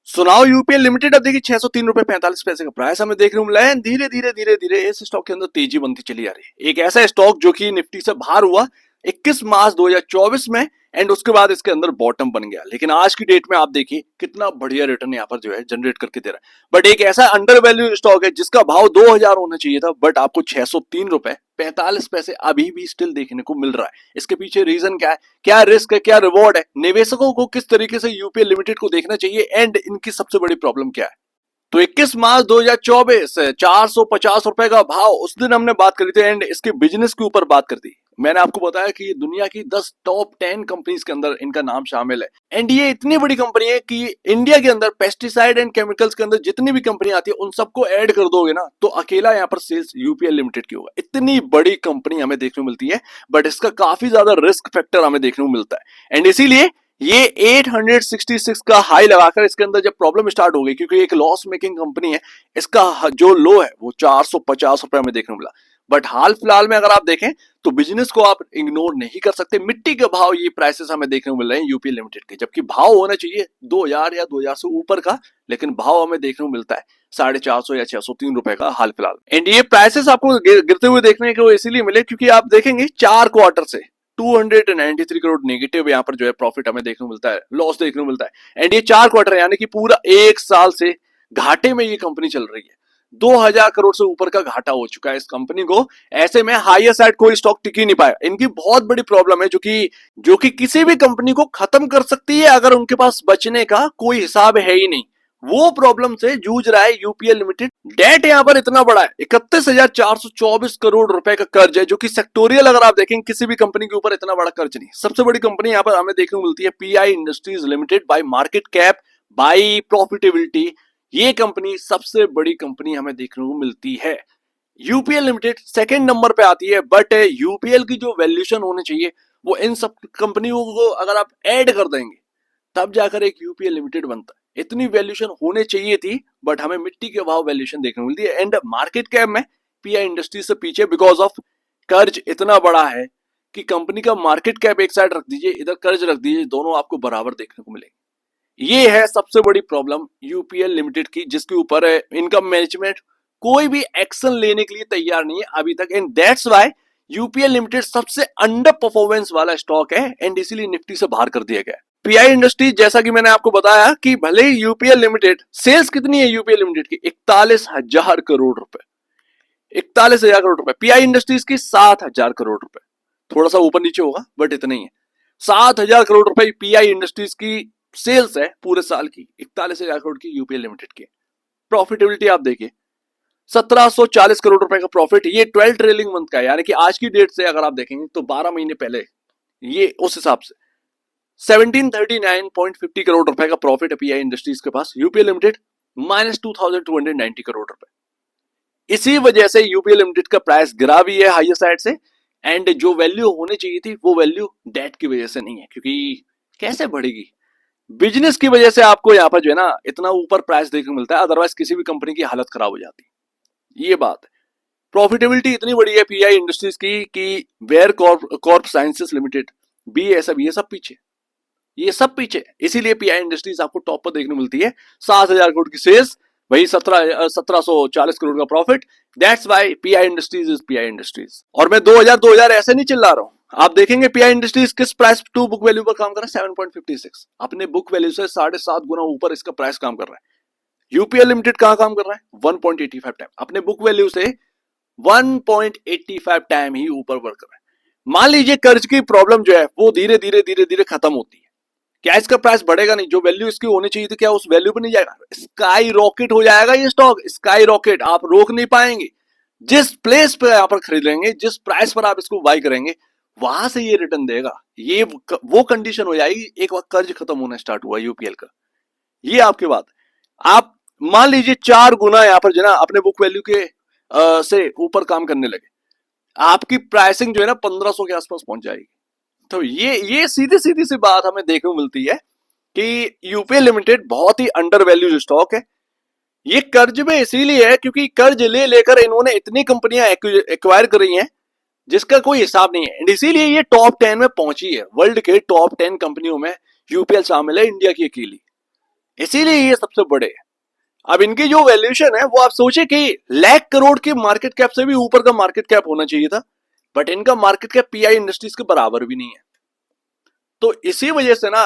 सुनाओ UPL limited अब देखिए 603 रुपए 45 पैसे का प्राइस हमें देखने को मिला है। धीरे धीरे धीरे धीरे इस स्टॉक के अंदर तेजी बनती चली आ रही है। एक ऐसा स्टॉक जो कि निफ्टी से बाहर हुआ 21 मार्च 2024 में एंड उसके बाद इसके अंदर बॉटम बन गया, लेकिन आज की डेट में आप देखिए कितना बढ़िया रिटर्न यहाँ पर जो है जनरेट करके दे रहा है। बट एक ऐसा अंडर वैल्यू स्टॉक है जिसका भाव 2000 होना चाहिए था, बट आपको 603 रुपए 45 पैसे अभी भी स्टिल देखने को मिल रहा है। इसके पीछे रीजन क्या है, क्या रिस्क है, क्या रिवॉर्ड है, निवेशकों को किस तरीके से यूपीएल लिमिटेड को देखना चाहिए एंड इनकी सबसे बड़ी प्रॉब्लम क्या है। तो 21 मार्च 2024 450 रुपए का भाव उस दिन हमने बात करी थी एंड इसके बिजनेस के ऊपर बात कर दी। मैंने आपको बताया कि दुनिया की 10 टॉप 10 कंपनीज के अंदर इनका नाम शामिल है एंड ये इतनी बड़ी कंपनी है कि इंडिया के अंदर पेस्टिसाइड एंड केमिकल्स के अंदर जितनी भी कंपनी आती है उन सबको ऐड कर दोगे ना तो अकेला यहाँ पर सेल्स यूपीएल लिमिटेड की होगा। इतनी बड़ी कंपनी हमें देखने को मिलती है, बट इसका काफी ज्यादा रिस्क फैक्टर हमें देखने को मिलता है एंड इसीलिए ये 866 का हाई लगाकर इसके अंदर जब प्रॉब्लम स्टार्ट हो गई, क्योंकि एक लॉस मेकिंग कंपनी है, इसका जो लो है वो 450 रुपए में देखने को मिला। बट हाल फिलहाल में अगर आप देखें तो बिजनेस को आप इग्नोर नहीं कर सकते। मिट्टी के भाव ये प्राइसेस हमें देखने को मिल रहे हैं यूपीएल लिमिटेड के, जबकि भाव होना चाहिए 2000 या 2000 से ऊपर का, लेकिन भाव हमें देखने को मिलता है 450 या 603 रुपए का हाल फिलहाल। एंड ये प्राइसेस आपको गिरते हुए देखने को इसीलिए मिले क्योंकि आप देखेंगे 4 क्वार्टर से 293 करोड़ नेगेटिव यहाँ पर जो है प्रॉफिट हमें देखने को मिलता है, लॉस देखने को मिलता है एंड ये 4 क्वार्टर यानी कि पूरा एक साल से घाटे में ये कंपनी चल रही है। 2000 करोड़ से ऊपर का घाटा हो चुका है इस कंपनी को। ऐसे में हायर साइड कोई स्टॉक टिक ही नहीं पाया। इनकी बहुत बड़ी प्रॉब्लम है जो कि किसी भी कंपनी को खत्म कर सकती है अगर उनके पास बचने का कोई हिसाब है ही नहीं। वो प्रॉब्लम से जूझ रहा है यूपीएल लिमिटेड। डेट यहाँ पर इतना बड़ा है, 31,424 करोड़ रुपए का कर्ज है, जो कि सेक्टोरियल अगर आप देखेंगे किसी भी कंपनी के ऊपर इतना बड़ा कर्ज नहीं। सबसे बड़ी कंपनी यहाँ पर हमें देखने को मिलती है PI industries limited. By market cap, by profitability, ये कंपनी सबसे बड़ी कंपनी हमें देखने को मिलती है। यूपीएल लिमिटेड सेकंड नंबर पे आती है, बट यूपीएल की जो वैल्यूएशन होनी चाहिए वो इन सब कंपनियों को अगर आप ऐड कर देंगे तब जाकर एक यूपीएल लिमिटेड बनता है। इतनी वैल्यूएशन होने चाहिए थी, बट हमें मिट्टी के भाव वैल्यूएशन देखने को मिलती है एंड मार्केट कैप में पीआई इंडस्ट्रीज से पीछे बिकॉज ऑफ कर्ज इतना बड़ा है कि कंपनी का मार्केट कैप एक साइड रख दीजिए, इधर कर्ज रख दीजिए, दोनों आपको बराबर देखने को मिलेंगे। ये है सबसे बड़ी प्रॉब्लम यूपीएल लिमिटेड की, जिसके ऊपर इनकम मैनेजमेंट कोई भी एक्शन लेने के लिए तैयार नहीं है अभी तक and that's why UPL limited सबसे अंडर परफॉर्मेंस वाला स्टॉक है एंड इसीलिए निफ्टी से बाहर कर दिया गया। पीआई इंडस्ट्रीज जैसा कि मैंने आपको बताया कि भले ही यूपीएल लिमिटेड सेल्स कितनी है यूपीएल लिमिटेड की 41,000 करोड़ रुपए, 41,000 करोड़ रुपए। पीआई इंडस्ट्रीज की 7,000 करोड़ रुपए, थोड़ा सा ऊपर नीचे होगा बट इतना ही है। 7,000 करोड़ रुपए पीआई इंडस्ट्रीज की सेल्स है पूरे साल की, 41,000 करोड़ की यूपीएल लिमिटेड की। प्रॉफिटेबिलिटी आप देखिए 1740 करोड़ रुपए का प्रॉफिट, ये 12 ट्रेलिंग मंथ का है, यानी कि आज की डेट से अगर आप देखेंगे तो 12 महीने पहले ये उस हिसाब से 1739.50 करोड़ रुपए का प्रॉफिट है पीआई इंडस्ट्रीज के पास। यूपीएल लिमिटेड -2290 करोड़ रुपए। इसी वजह से यूपीएल लिमिटेड का प्राइस गिरा भी है हाईयर साइड से एंड जो वैल्यू होनी चाहिए थी वो वैल्यू डेट की वजह से नहीं है, क्योंकि कैसे बढ़ेगी, बिजनेस की वजह से आपको यहाँ पर जो है ना इतना ऊपर प्राइस देखने को मिलता है, अदरवाइज किसी भी कंपनी की हालत खराब हो जाती। ये बात है। प्रॉफिटेबिलिटी इतनी बड़ी है पीआई इंडस्ट्रीज की कि Bayer crop sciences limited, BSF, ये सब पीछे, इसीलिए पीआई इंडस्ट्रीज आपको टॉप पर देखने को मिलती है। 7,000 करोड़ की सेल्स, वही 1740 करोड़ का profit. That's why pi industries is pi industries. और मैं 2000 ऐसे नहीं चिल्ला रहा हूं। आप देखेंगे पीआई इंडस्ट्रीज किस प्राइस टू बुक वैल्यू पर काम कर रहा है, 7.56। अपने बुक वैल्यू से 7.5 गुना ऊपर इसका प्राइस काम कर रहा है। यूपीएल लिमिटेड कहां काम कर रहा है, 1.85 टाइम, अपने बुक वैल्यू से 1.85 टाइम ही ऊपर वर्क कर रहा है। मान लीजिए कर्ज की प्रॉब्लम जो है वो धीरे धीरे खत्म होती है, क्या इसका प्राइस बढ़ेगा नहीं? जो वैल्यू इसकी होनी चाहिए थी क्या उस वैल्यू पे नहीं जाएगा? स्काई रॉकेट हो जाएगा ये स्टॉक, स्काई रॉकेट, आप रोक नहीं पाएंगे। जिस प्लेस पे यहाँ पर खरीद लेंगे, जिस प्राइस पर आप इसको बाई करेंगे, वहां से ये रिटर्न देगा। ये वो कंडीशन हो जाएगी एक वक्त कर्ज खत्म होना स्टार्ट हुआ यूपीएल का। ये आपकी बात। आप मान लीजिए 4 गुना यहाँ पर जो है ना अपने बुक वैल्यू के से ऊपर काम करने लगे, आपकी प्राइसिंग जो है ना 1500 के आसपास पहुंच जाएगी। तो ये सीधी सीधी सी बात हमें देखने को मिलती है कि यूपीएल लिमिटेड बहुत ही अंडर वैल्यूड स्टॉक है। ये कर्ज में इसीलिए है क्योंकि कर्ज ले लेकर इन्होंने इतनी कंपनियां एक्वायर कर रही हैं जिसका कोई हिसाब नहीं है, इसीलिए ये टॉप 10 में पहुंची है। वर्ल्ड के टॉप 10 कंपनियों में यूपीएल शामिल है, इंडिया की अकेली। इसीलिए ये सबसे बड़े हैं। अब इनकी जो वैल्यूएशन है वो आप सोचे कि लाख करोड़ के मार्केट कैप से भी ऊपर का मार्केट कैप होना चाहिए था, बट इनका मार्केट कैप पीआई इंडस्ट्रीज के बराबर भी नहीं है। तो इसी वजह से ना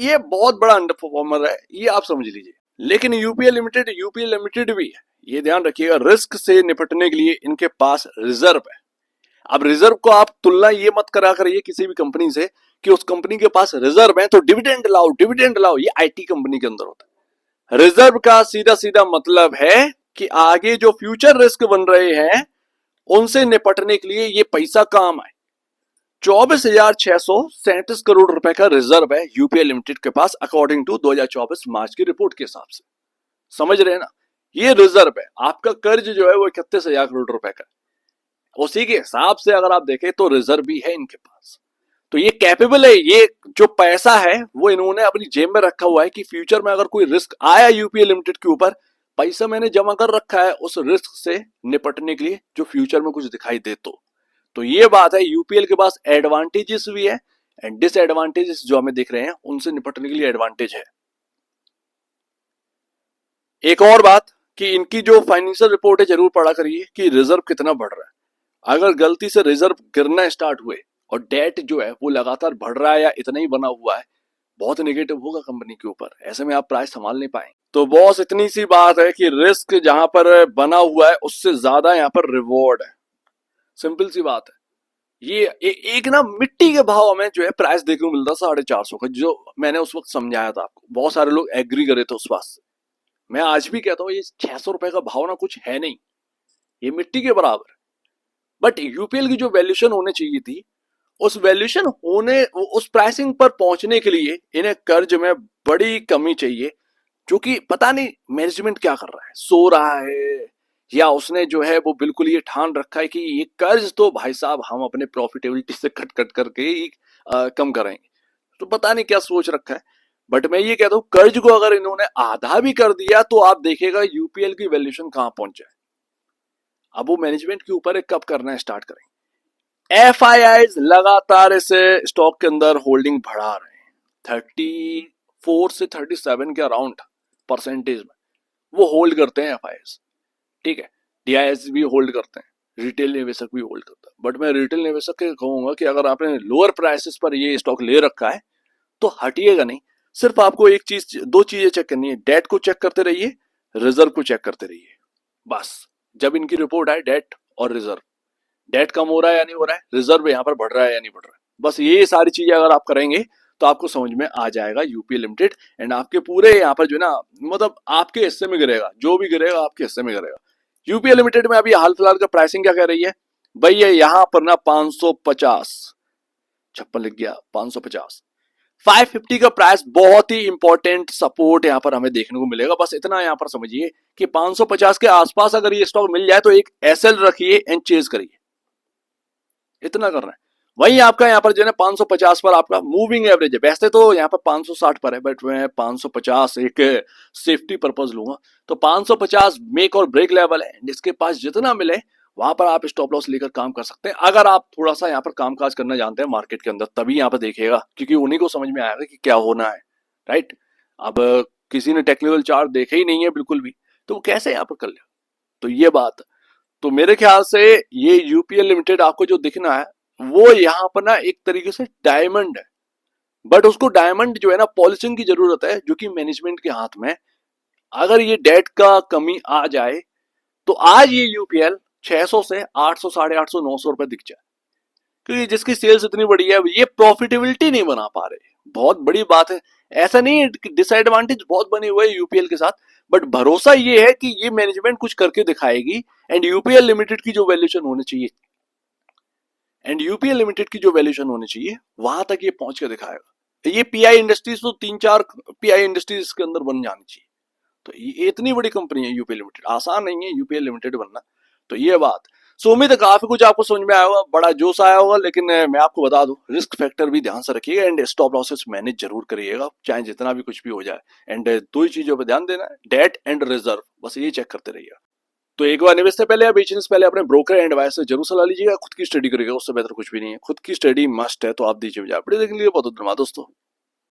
ये बहुत बड़ा अंडर परफॉर्मर है, ये आप समझ लीजिए। लेकिन यूपीएल लिमिटेड भी है, ये ध्यान रखिएगा, रिस्क से निपटने के लिए इनके पास रिजर्व है। अब रिजर्व को आप तुलना ये मत करा करिए किसी भी कंपनी से कि उस कंपनी के पास रिजर्व है तो डिविडेंड लाओ, ये आईटी कंपनी के अंदर होता है। रिजर्व का सीधा सीधा मतलब है कि आगे जो फ्यूचर रिस्क बन रहे हैं उनसे निपटने के लिए ये पैसा काम आए। 24,637 करोड़ रुपए का रिजर्व है यूपीएल लिमिटेड के पास अकॉर्डिंग टू 2024 मार्च की रिपोर्ट के हिसाब से। समझ रहे हैं ना, ये रिजर्व है। आपका कर्ज जो है वो 31,000 करोड़ रुपए का, उसी के हिसाब से अगर आप देखें तो रिजर्व भी है इनके पास। तो ये कैपेबल है, ये जो पैसा है वो इन्होंने अपनी जेब में रखा हुआ है कि फ्यूचर में अगर कोई रिस्क आया यूपीएल लिमिटेड के ऊपर, पैसा मैंने जमा कर रखा है उस रिस्क से निपटने के लिए जो फ्यूचर में कुछ दिखाई दे। तो ये बात है, यूपीएल के पास एडवांटेजेस भी है एंड डिसएडवांटेजेस जो हमें दिख रहे हैं उनसे निपटने के लिए एडवांटेज है। एक और बात कि इनकी जो फाइनेंशियल रिपोर्ट है जरूर पढ़ा करिए कि रिजर्व कितना बढ़ रहा है। अगर गलती से रिजर्व गिरना स्टार्ट हुए और डेट जो है वो लगातार बढ़ रहा है या इतना ही बना हुआ है, बहुत नेगेटिव होगा कंपनी के ऊपर। ऐसे में आप प्राइस संभाल नहीं पाएंगे। तो बॉस इतनी सी बात है कि रिस्क जहां पर बना हुआ है उससे ज्यादा यहाँ पर रिवॉर्ड है। सिंपल सी बात है। ये एक ना मिट्टी के भाव में जो है प्राइस देखने को मिलता 450 का, जो मैंने उस वक्त समझाया था आपको। बहुत सारे लोग एग्री करे थे उस बात से। मैं आज भी कहता हूँ ये 600 रुपए का भाव ना कुछ है नहीं, ये मिट्टी के बराबर। बट यूपीएल की जो वैल्यूएशन होनी चाहिए थी, उस वैल्यूएशन होने, उस प्राइसिंग पर पहुंचने के लिए इन्हें कर्ज में बड़ी कमी चाहिए, जो कि पता नहीं मैनेजमेंट क्या कर रहा है, सो रहा है या उसने जो है वो बिल्कुल ये ठान रखा है कि ये कर्ज तो भाई साहब हम अपने प्रॉफिटेबिलिटी से कट कट करके ही कम कराएंगे। तो पता नहीं क्या सोच रखा है। बट मैं ये कहता हूँ कर्ज को अगर इन्होंने आधा भी कर दिया तो आप देखिएगा यूपीएल की वैल्यूएशन कहां पहुंच जाए। अब वो मैनेजमेंट के ऊपर कब करना स्टार्ट करेंगे। एफआईआईज लगातार इसे स्टॉक के अंदर होल्डिंग बढ़ा रहे हैं, 34 से 37 के अराउंड परसेंटेज में वो होल्ड करते हैं एफआईआईज। ठीक है, डीआईएस भी होल्ड करते हैं, रिटेल निवेशक भी होल्ड करता है। बट मैं रिटेल निवेशक के कहूंगा कि अगर आपने लोअर प्राइसेस पर ये स्टॉक ले रखा है तो हटिएगा नहीं। सिर्फ आपको एक चीज, दो चीजें चेक करनी है, डेट को चेक करते रहिए, रिजर्व को चेक करते रहिए। बस जब इनकी रिपोर्ट आए डेट और रिजर्व, डेट कम हो रहा है या नहीं हो रहा है, रिजर्व यहाँ पर बढ़ रहा है या नहीं बढ़ रहा है, बस ये सारी चीजें अगर आप करेंगे तो आपको समझ में आ जाएगा यूपीएल लिमिटेड। एंड आपके पूरे यहाँ पर जो है ना, मतलब आपके हिस्से में गिरेगा, जो भी गिरेगा आपके हिस्से में गिरेगा। यूपीएल लिमिटेड में अभी हाल फिलहाल का प्राइसिंग क्या कह रही है भाई, ये यहाँ पर ना 550, 56 लिख गया, 550, 550 का प्राइस बहुत ही इंपॉर्टेंट सपोर्ट यहाँ पर हमें देखने को मिलेगा। बस इतना यहाँ पर समझिए कि 550 के आसपास अगर ये स्टॉक मिल जाए तो एक एसएल रखिए एंड चेज करिए, इतना करना है। वही आपका यहाँ पर जो है ना 550 पर आपका मूविंग एवरेज है। वैसे तो यहाँ पर 560 पर है, बट मैं 550 एक सेफ्टी पर्पज लूंगा। तो 550 मेक और ब्रेक लेवल है, इसके पास जितना मिले वहां पर आप स्टॉप लॉस लेकर काम कर सकते हैं। अगर आप थोड़ा सा यहाँ पर कामकाज करना जानते हैं मार्केट के अंदर, तभी यहाँ पर देखिएगा, क्योंकि उन्हीं को समझ में आएगा कि क्या होना है। राइट, अब किसी ने टेक्निकल चार्ट देखे ही नहीं है बिल्कुल भी, तो वो कैसे यहाँ पर कर ले। तो ये बात, तो मेरे ख्याल से ये यूपीएल लिमिटेड आपको जो दिखना है वो यहाँ पर ना एक तरीके से डायमंड है, बट उसको डायमंड जो है ना पॉलिशिंग की जरूरत है, जो कि मैनेजमेंट के हाथ में। अगर ये डेट का कमी आ जाए तो आज ये यूपीएल 600 से 800, 850, 900 रुपए दिख जाए, क्योंकि जिसकी सेल्स इतनी बड़ी है ये प्रॉफिटेबिलिटी नहीं बना पा रहे। बहुत बड़ी बात है, ऐसा नहीं है, डिसएडवांटेज बहुत बने हुए हैं यूपीएल के साथ, बट भरोसा ये है कि ये मैनेजमेंट कुछ करके दिखाएगी एंड यूपीएल लिमिटेड की जो वैल्यूएशन होनी चाहिए, वहां तक ये पहुंच के दिखाएगा। ये पीआई इंडस्ट्रीज तो 3-4 पीआई इंडस्ट्रीज के अंदर बन जानी चाहिए। तो ये इतनी बड़ी कंपनी है यूपीएल लिमिटेड, आसान नहीं है यूपीएल लिमिटेड बनना। तो ये बात, सो उम्मीद है काफी कुछ आपको समझ में आया होगा, बड़ा जोश आया होगा। लेकिन मैं आपको बता दूं, रिस्क फैक्टर भी ध्यान से रखिएगा एंड स्टॉप लॉसेस मैनेज जरूर करिएगा, चाहे जितना भी कुछ भी हो जाए। एंड दो ही चीजों पर ध्यान देना है, डेट एंड रिजर्व, बस ये चेक करते रहिएगा। तो एक बार निवेश से पहले या बेचने से पहले अपने ब्रोकर एंड एडवाइस से जरूर सलाह लीजिएगा। खुद की स्टडी करिएगा, उससे बेहतर कुछ भी नहीं है। खुद की स्टडी मस्ट है, तो आप दीजिए। वीडियो देखने के लिए बहुत धन्यवाद दोस्तों।